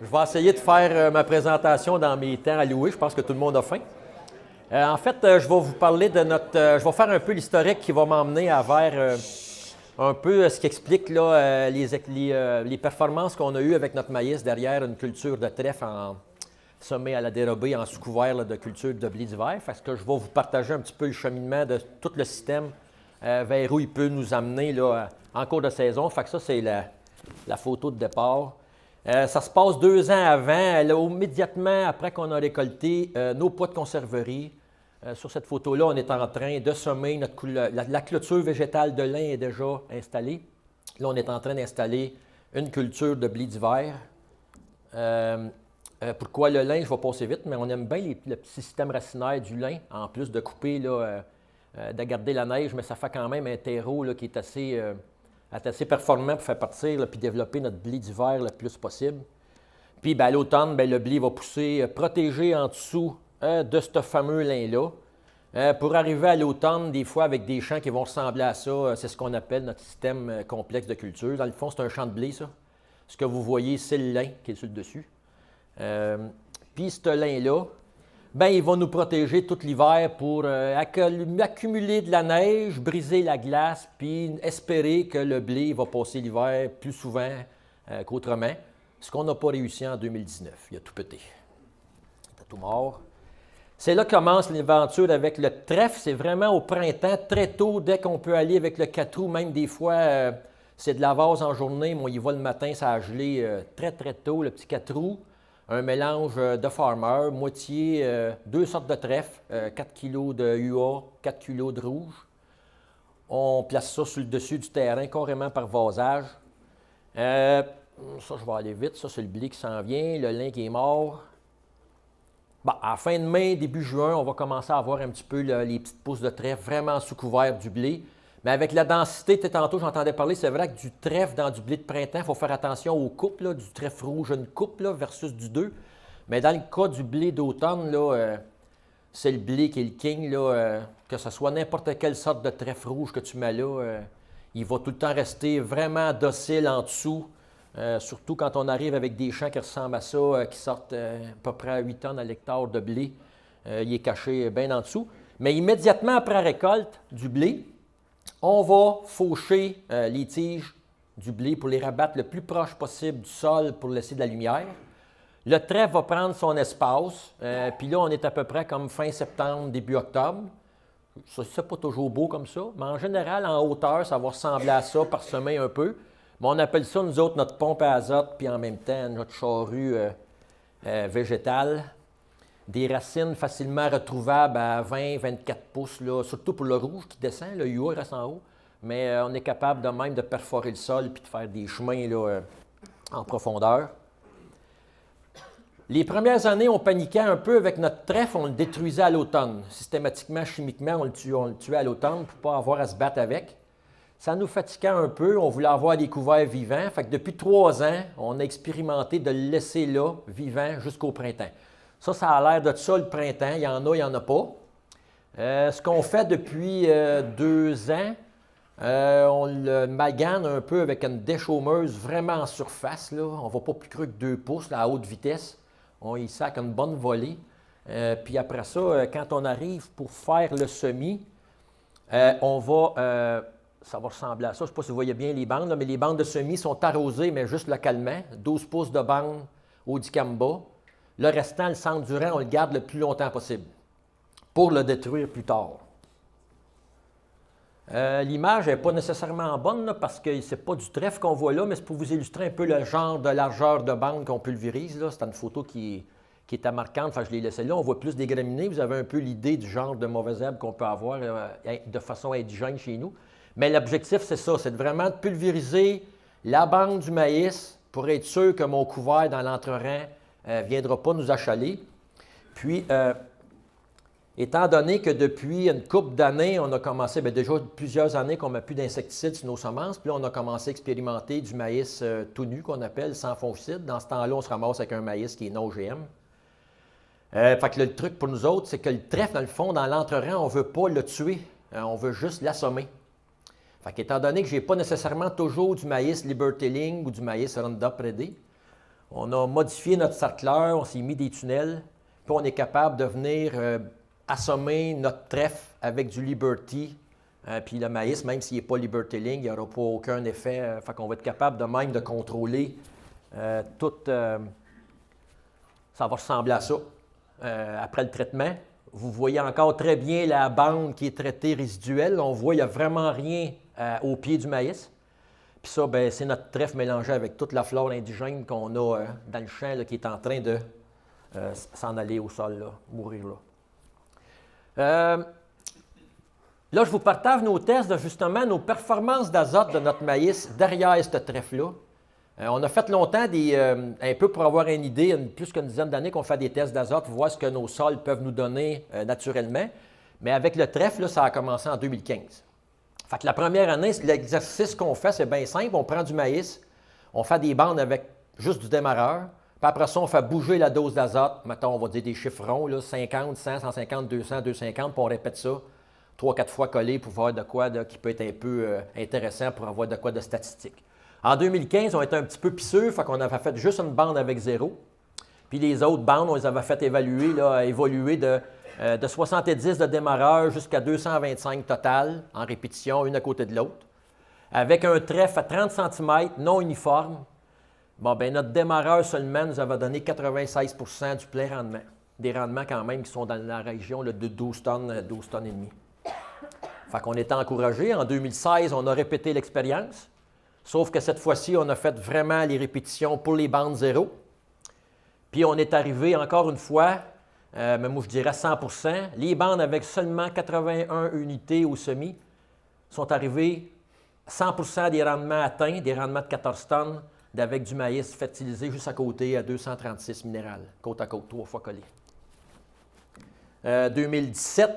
Je vais essayer de faire ma présentation dans mes temps alloués. Je pense que tout le monde a faim. En fait, je vais vous parler de notre. Je vais faire un peu l'historique qui va m'emmener vers un peu ce qui explique là, les performances qu'on a eues avec notre maïs derrière une culture de trèfle semée à la dérobée en sous-couvert là, de culture de blé d'hiver. Parce que je vais vous partager un petit peu le cheminement de tout le système vers où il peut nous amener là, en cours de saison. Fait que ça, c'est la photo de départ. Ça se passe 2 ans avant, là, immédiatement après qu'on a récolté nos pois de conserverie. Sur cette photo-là, on est en train de semer la clôture végétale de lin est déjà installée. Là, on est en train d'installer une culture de blé d'hiver. Pourquoi le lin? Je vais passer vite, mais on aime bien le petit système racinaire du lin, en plus de couper, là, de garder la neige, mais ça fait quand même un terreau là, qui est assez performant pour faire partir puis développer notre blé d'hiver le plus possible. Puis à l'automne, le blé va pousser protégé en dessous de ce fameux lin-là. Pour arriver à l'automne, des fois avec des champs qui vont ressembler à ça, c'est ce qu'on appelle notre système complexe de culture. Dans le fond, c'est un champ de blé, ça. Ce que vous voyez, c'est le lin qui est sur le dessus. Puis ce lin-là, il va nous protéger tout l'hiver pour accumuler de la neige, briser la glace, puis espérer que le blé va passer l'hiver plus souvent qu'autrement. Ce qu'on n'a pas réussi en 2019. Il a tout pété. Il était tout mort. C'est là que commence l'aventure avec le trèfle. C'est vraiment au printemps, très tôt, dès qu'on peut aller avec le 4 août. Même des fois, c'est de la vase en journée. Moi, il va le matin, ça a gelé très, très tôt, le petit 4 août. Un mélange de farmer, moitié, 2 sortes de trèfle, 4 kg de UA, 4 kg de rouge. On place ça sur le dessus du terrain, carrément par vasage. Ça, je vais aller vite. Ça, c'est le blé qui s'en vient, le lin qui est mort. À la fin de mai, début juin, on va commencer à avoir un petit peu les petites pousses de trèfle vraiment sous couvert du blé. Mais avec la densité, tantôt j'entendais parler, c'est vrai que du trèfle dans du blé de printemps, il faut faire attention aux coupes, là, du trèfle rouge, une coupe là, versus du 2. Mais dans le cas du blé d'automne, c'est le blé qui est le king, là, que ce soit n'importe quelle sorte de trèfle rouge que tu mets là, il va tout le temps rester vraiment docile en dessous. Surtout quand on arrive avec des champs qui ressemblent à ça, qui sortent à peu près à 8 tonnes à l'hectare de blé. Il est caché bien en dessous. Mais immédiatement après la récolte du blé, on va faucher les tiges du blé pour les rabattre le plus proche possible du sol pour laisser de la lumière. Le trèfle va prendre son espace, puis là, on est à peu près comme fin septembre, début octobre. Ça, c'est pas toujours beau comme ça, mais en général, en hauteur, ça va ressembler à ça, parsemé un peu. Mais on appelle ça, nous autres, notre pompe à azote, puis en même temps, notre charrue végétale. Des racines facilement retrouvables à 20-24 pouces, là, surtout pour le rouge qui descend, le UA reste en haut. Mais on est capable de même de perforer le sol puis de faire des chemins là, en profondeur. Les premières années, on paniquait un peu avec notre trèfle, on le détruisait à l'automne. Systématiquement, chimiquement, on le tuait à l'automne pour ne pas avoir à se battre avec. Ça nous fatiguait un peu, on voulait avoir des couverts vivants. Fait que depuis 3 ans, on a expérimenté de le laisser là, vivant, jusqu'au printemps. Ça a l'air de ça le printemps. Il y en a, il n'y en a pas. Ce qu'on fait depuis 2 ans, on le magane un peu avec une déchaumeuse vraiment en surface. Là. On ne va pas plus creux que 2 pouces là, à haute vitesse. On y sac une bonne volée. Puis après ça, quand on arrive pour faire le semis, on va... ça va ressembler à ça. Je ne sais pas si vous voyez bien les bandes, là, mais les bandes de semis sont arrosées, mais juste localement. 12 pouces de bande au dicamba. Le restant, le centre du rang, on le garde le plus longtemps possible pour le détruire plus tard. L'image n'est pas nécessairement bonne là, parce que ce n'est pas du trèfle qu'on voit là, mais c'est pour vous illustrer un peu le genre de largeur de bande qu'on pulvérise. C'est une photo qui est marquante, enfin, je l'ai laissée là. On voit plus des graminées. Vous avez un peu l'idée du genre de mauvais herbe qu'on peut avoir de façon indigène chez nous. Mais l'objectif, c'est ça, c'est vraiment de pulvériser la bande du maïs pour être sûr que mon couvert dans l'entre-rang ne viendra pas nous achaler. Puis, étant donné que depuis une couple d'années, on a commencé, déjà plusieurs années qu'on ne met plus d'insecticides sur nos semences, puis là, on a commencé à expérimenter du maïs tout nu, qu'on appelle sans fongicide. Dans ce temps-là, on se ramasse avec un maïs qui est non OGM. Fait que le truc pour nous autres, c'est que le trèfle, dans le fond, dans l'entre-rang, on ne veut pas le tuer, on veut juste l'assommer. Fait qu'étant donné que je n'ai pas nécessairement toujours du maïs Liberty Link ou du maïs Roundup Ready, On a modifié notre sarcleur, on s'est mis des tunnels, puis on est capable de venir assommer notre trèfle avec du Liberty. Puis le maïs, même s'il n'est pas Liberty Link, il n'y aura pas aucun effet. Fait qu'on va être capable de même de contrôler tout. Ça va ressembler à ça après le traitement. Vous voyez encore très bien la bande qui est traitée résiduelle. On voit qu'il n'y a vraiment rien au pied du maïs. Puis ça, ben, c'est notre trèfle mélangé avec toute la flore indigène qu'on a dans le champ là, qui est en train de s'en aller au sol, là, mourir là. Là, je vous partage nos tests de justement nos performances d'azote de notre maïs derrière ce trèfle-là. On a fait longtemps un peu pour avoir une idée, plus qu'une dizaine d'années qu'on fait des tests d'azote pour voir ce que nos sols peuvent nous donner naturellement. Mais avec le trèfle, là, ça a commencé en 2015. Fait que la première année, l'exercice qu'on fait, c'est bien simple. On prend du maïs, on fait des bandes avec juste du démarreur. Puis après ça, on fait bouger la dose d'azote. Mettons, on va dire des chiffres ronds, là, 50, 100, 150, 200, 250, puis on répète ça 3-4 fois collé pour voir de quoi qui peut être un peu intéressant pour avoir de quoi de statistique. En 2015, on était un petit peu pisseux, fait qu'on avait fait juste une bande avec 0. Puis les autres bandes, on les avait fait évoluer de 70 de démarreur jusqu'à 225 total en répétition, une à côté de l'autre. Avec un trèfle à 30 cm non uniforme, bon, ben notre démarreur seulement nous avait donné 96 % du plein rendement. Des rendements quand même qui sont dans la région là, de 12 tonnes et demi. Fait qu'on était encouragés. En 2016, on a répété l'expérience. Sauf que cette fois-ci, on a fait vraiment les répétitions pour les bandes 0. Puis on est arrivé encore une fois, mais moi je dirais 100 %. Les bandes avec seulement 81 unités au semis sont arrivées 100 % des rendements atteints, des rendements de 14 tonnes, avec du maïs fertilisé juste à côté à 236 minérales, côte à côte, 3 fois collé. 2017,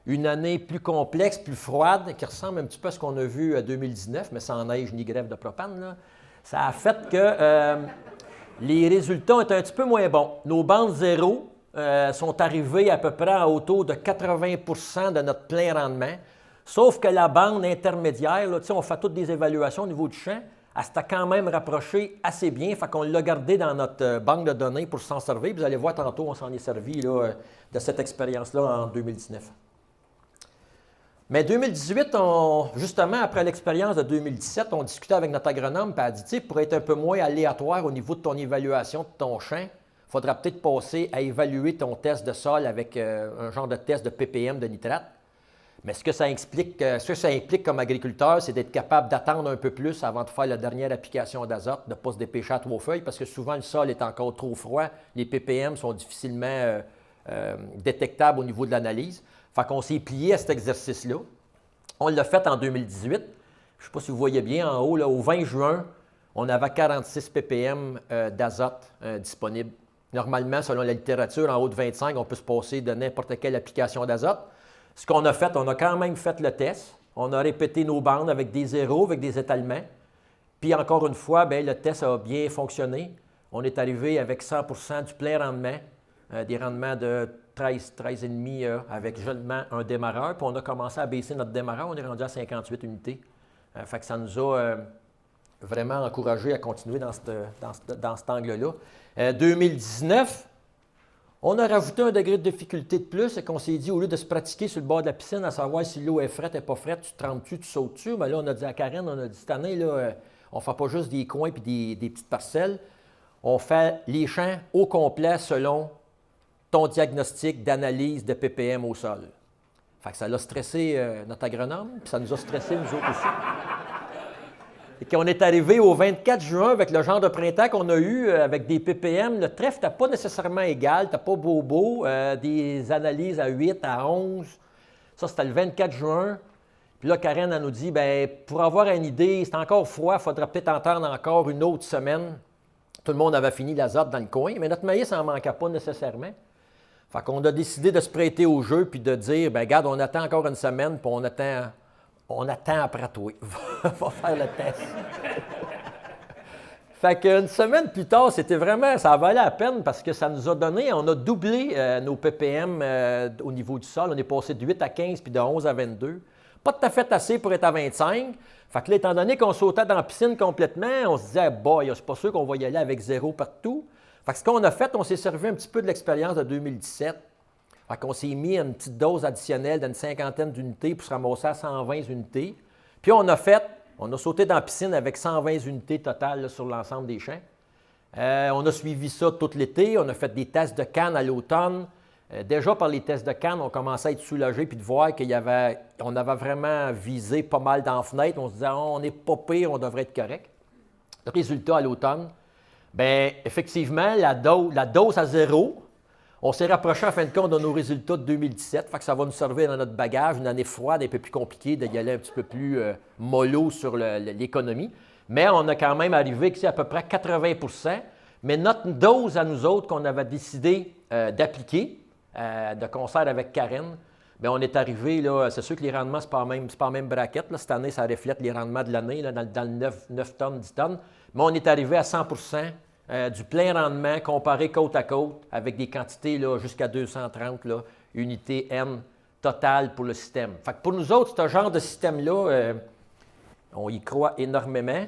une année plus complexe, plus froide, qui ressemble un petit peu à ce qu'on a vu à 2019, mais sans neige ni grève de propane, là. Ça a fait que les résultats ont été un petit peu moins bons. Nos bandes 0 sont arrivées à peu près à autour de 80 % de notre plein rendement, sauf que la bande intermédiaire, là, on fait toutes des évaluations au niveau du champ, elle s'était quand même rapprochée assez bien, fait qu'on l'a gardé dans notre banque de données pour s'en servir. Vous allez voir tantôt, on s'en est servi là, de cette expérience-là en 2019. Mais 2018, justement, après l'expérience de 2017, on discutait avec notre agronome, puis elle a dit, tu sais, pour être un peu moins aléatoire au niveau de ton évaluation de ton champ, il faudra peut-être passer à évaluer ton test de sol avec un genre de test de ppm de nitrate. Mais ce que ça implique comme agriculteur, c'est d'être capable d'attendre un peu plus avant de faire la dernière application d'azote, de ne pas se dépêcher à 3 feuilles, parce que souvent le sol est encore trop froid, les ppm sont difficilement détectables au niveau de l'analyse. Fait qu'on s'est plié à cet exercice-là. On l'a fait en 2018. Je ne sais pas si vous voyez bien en haut, là, au 20 juin, on avait 46 ppm d'azote disponible. Normalement, selon la littérature, en haut de 25, on peut se passer de n'importe quelle application d'azote. Ce qu'on a fait, on a quand même fait le test. On a répété nos bandes avec des zéros, avec des étalements. Puis encore une fois, bien, le test a bien fonctionné. On est arrivé avec 100 % du plein rendement, des rendements de 13,5 avec seulement un démarreur. Puis on a commencé à baisser notre démarreur. On est rendu à 58 unités. Fait que ça nous a vraiment encouragé à continuer dans cet angle-là. 2019, on a rajouté un degré de difficulté de plus et qu'on s'est dit, au lieu de se pratiquer sur le bord de la piscine, à savoir si l'eau est frette, n'est pas frette, tu trempes-tu, tu sautes-tu, mais là, on a dit à Karen, on a dit cette année, là, on ne fait pas juste des coins et des petites parcelles. On fait les champs au complet selon ton diagnostic d'analyse de ppm au sol. Fait que ça l'a stressé notre agronome, puis ça nous a stressé nous autres aussi. Et qu'on est arrivé au 24 juin avec le genre de printemps qu'on a eu avec des ppm. Le trèfle n'était pas nécessairement égal, tu n'as pas beau, des analyses à 8, à 11. Ça, c'était le 24 juin. Puis là, Karen, elle nous dit, bien, pour avoir une idée, c'est encore froid, il faudra peut-être entendre encore une autre semaine. Tout le monde avait fini l'azote dans le coin, mais notre maïs n'en manquait pas nécessairement. Fait qu'on a décidé de se prêter au jeu puis de dire, bien, regarde, on attend encore une semaine, puis on attend après toi. Va faire le test. Fait qu'une semaine plus tard, ça valait la peine parce que ça nous a donné, on a doublé nos ppm au niveau du sol. On est passé de 8 à 15 puis de 11 à 22. Pas tout à fait assez pour être à 25. Fait que là, étant donné qu'on sautait dans la piscine complètement, on se disait, boy, c'est pas sûr qu'on va y aller avec zéro partout. Fait que ce qu'on a fait, on s'est servi un petit peu de l'expérience de 2017. Fait qu'on s'est mis une petite dose additionnelle d'une cinquantaine d'unités pour se ramasser à 120 unités. Puis on a sauté dans la piscine avec 120 unités totales là, sur l'ensemble des champs. On a suivi ça tout l'été. On a fait des tests de canne à l'automne. Déjà, par les tests de canne, on commençait à être soulagé puis de voir qu'on avait vraiment visé pas mal dans la fenêtre. On se disait, on n'est pas pire, on devrait être correct. Le résultat à l'automne, bien, effectivement, la dose à zéro, on s'est rapproché en fin de compte de nos résultats de 2017. Fait que ça va nous servir dans notre bagage, une année froide, un peu plus compliquée, d'y aller un petit peu plus mollo sur l'économie. Mais on a quand même arrivé ici à peu près 80 %. Mais notre dose à nous autres qu'on avait décidé d'appliquer, de concert avec Karen, bien, on est arrivé, là, c'est sûr que les rendements, ce n'est pas la même braquette. Là. Cette année, ça reflète les rendements de l'année, là, dans le 9 tonnes, 10 tonnes. Mais on est arrivé à 100 du plein rendement comparé côte à côte avec des quantités jusqu'à 230 là, unités N totales pour le système. Fait que pour nous autres, ce genre de système-là, on y croit énormément.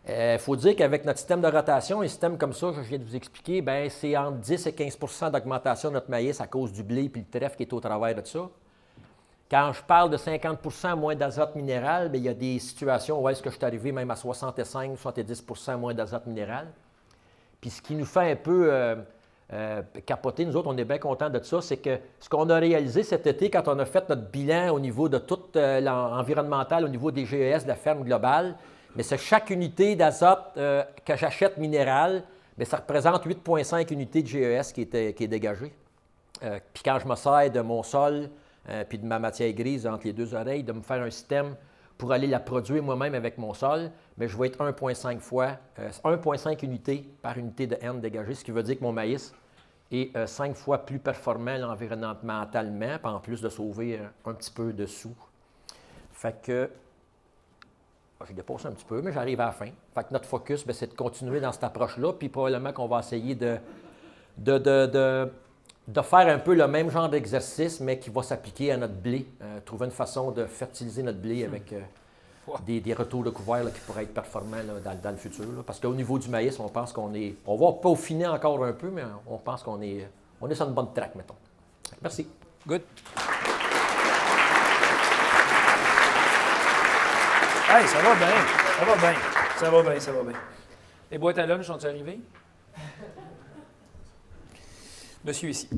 Il faut dire qu'avec notre système de rotation, un système comme ça, je viens de vous expliquer, bien, c'est entre 10 et 15 d'augmentation de notre maïs à cause du blé et le trèfle qui est au travers de ça. Quand je parle de 50 moins d'azote minéral, bien, il y a des situations où est-ce que je suis arrivé même à 65, 70 moins d'azote minéral. Puis ce qui nous fait un peu capoter, nous autres, on est bien contents de ça, c'est que ce qu'on a réalisé cet été, quand on a fait notre bilan au niveau de tout l'environnemental, au niveau des GES de la ferme globale, mais c'est chaque unité d'azote que j'achète minérale, mais ça représente 8,5 unités de GES qui est dégagée. Puis quand je me sers de mon sol, puis de ma matière grise entre les deux oreilles, de me faire un système pour aller la produire moi-même avec mon sol, mais je vais être 1,5 unités par unité de N dégagée, ce qui veut dire que mon maïs est 5 fois plus performant environnementalement, en plus de sauver un petit peu de sous. Fait que, j'ai dépassé un petit peu, mais j'arrive à la fin. Fait que notre focus, c'est de continuer dans cette approche-là, puis probablement qu'on va essayer de faire un peu le même genre d'exercice, mais qui va s'appliquer à notre blé. Trouver une façon de fertiliser notre blé avec des retours de couvert là, qui pourraient être performants là, dans le futur. Là. Parce qu'au niveau du maïs, on pense qu'on est... On va peaufiner encore un peu, mais on pense qu'on est sur une bonne track, mettons. Merci. Good. Hey, ça va bien. Ça va bien. Ça va bien, ça va bien. Les boîtes à lunch sont arrivées? Monsieur ici.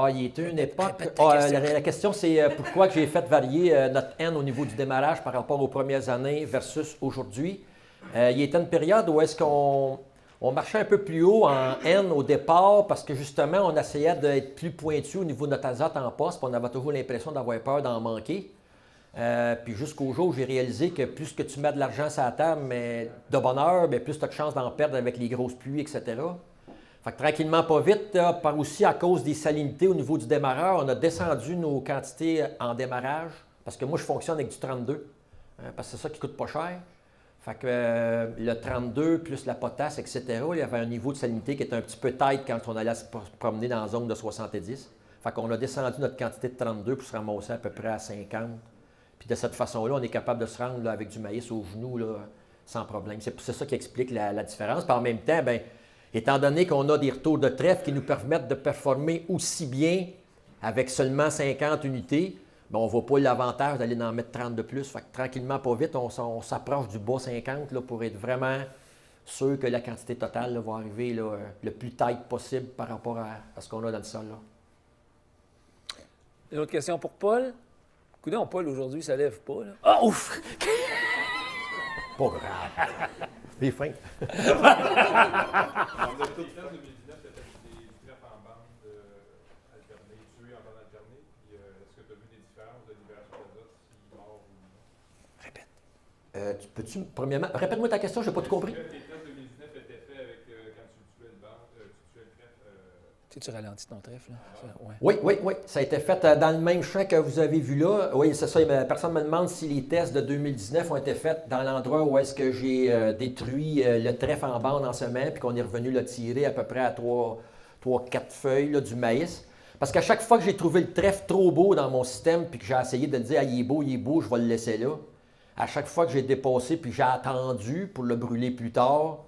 Il était une époque. La question, c'est pourquoi j'ai fait varier notre N au niveau du démarrage par rapport aux premières années versus aujourd'hui. Il était une période où est-ce qu'on marchait un peu plus haut en N au départ parce que justement, on essayait d'être plus pointu au niveau de notre azote en poste, puis on avait toujours l'impression d'avoir peur d'en manquer. Puis jusqu'au jour où j'ai réalisé que plus que tu mets de l'argent sur la table, mais de bonne heure, bien, plus tu as de chances d'en perdre avec les grosses pluies, etc. Fait que tranquillement, pas vite, par aussi à cause des salinités au niveau du démarreur, on a descendu nos quantités en démarrage, parce que moi, je fonctionne avec du 32, parce que c'est ça qui coûte pas cher. Fait que le 32 plus la potasse, etc., il y avait un niveau de salinité qui était un petit peu tight quand on allait se promener dans la zone de 70. Fait qu'on a descendu notre quantité de 32 pour se ramasser à peu près à 50. Puis de cette façon-là, on est capable de se rendre là, avec du maïs au genou là, sans problème. C'est ça qui explique la différence. Puis en même temps, bien, étant donné qu'on a des retours de trèfle qui nous permettent de performer aussi bien avec seulement 50 unités, bien, on ne voit pas l'avantage d'aller en mettre 30 de plus. Fait que tranquillement, pas vite, on s'approche du bas 50 là, pour être vraiment sûr que la quantité totale là, va arriver là, le plus tight possible par rapport à ce qu'on a dans le sol. Là. Une autre question pour Paul. Coudonc, Paul, aujourd'hui, ça lève pas. Là. Ah, ouf! Pas grave. Les fins. On a tout fait en 2019, tu as fait des trèfles en bande alternée, tués en bande alternée. Puis est-ce que tu as vu des différences de libération d'azote si mort ou non? Répète. Peux-tu, premièrement, répète-moi ta question, je n'ai pas tout compris. Tes tests 2019 étaient faits avec quand tu tuais le bande, tu tuais le trèfle. Tu ralentis ton trèfle, là? Ça, ouais. Oui. Ça a été fait dans le même champ que vous avez vu là. Oui, c'est ça. Personne me demande si les tests de 2019 ont été faits dans l'endroit où est-ce que j'ai détruit le trèfle en bande en semant, puis qu'on est revenu le tirer à peu près à 3-4 feuilles là, du maïs. Parce qu'à chaque fois que j'ai trouvé le trèfle trop beau dans mon système, puis que j'ai essayé de le dire, ah, il est beau, je vais le laisser là. À chaque fois que j'ai dépassé, puis j'ai attendu pour le brûler plus tard,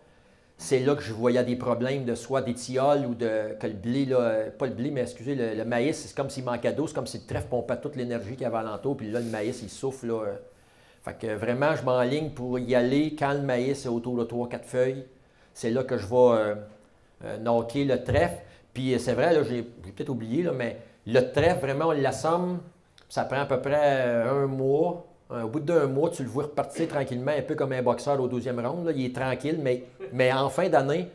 c'est là que je voyais des problèmes de soit des tilleuls ou que le blé, là, pas le blé, mais excusez, le maïs, c'est comme s'il manquait d'eau, c'est comme si le trèfle pompait toute l'énergie qu'il y avait alentour, puis là, le maïs, il souffle. Là, Fait que vraiment, je m'enligne pour y aller quand le maïs est autour de 3-4 feuilles. C'est là que je vais knocker le trèfle. Puis c'est vrai, là, j'ai peut-être oublié, là, mais le trèfle, vraiment, on l'assomme, ça prend à peu près un mois. Au bout d'un mois, tu le vois repartir tranquillement, un peu comme un boxeur au 12e round. Là. Il est tranquille, mais en fin d'année,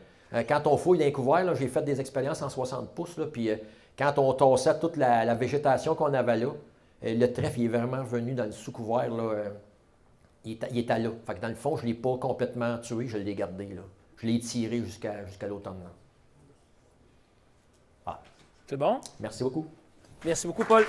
quand on fouille dans les couverts, là, j'ai fait des expériences en 60 pouces, là, puis quand on tassait toute la végétation qu'on avait là, le trèfle il est vraiment revenu dans le sous-couvert. Là, il était là. Fait que dans le fond, je ne l'ai pas complètement tué, je l'ai gardé. Là. Je l'ai tiré jusqu'à l'automne. C'est bon? Merci beaucoup. Merci beaucoup, Paul.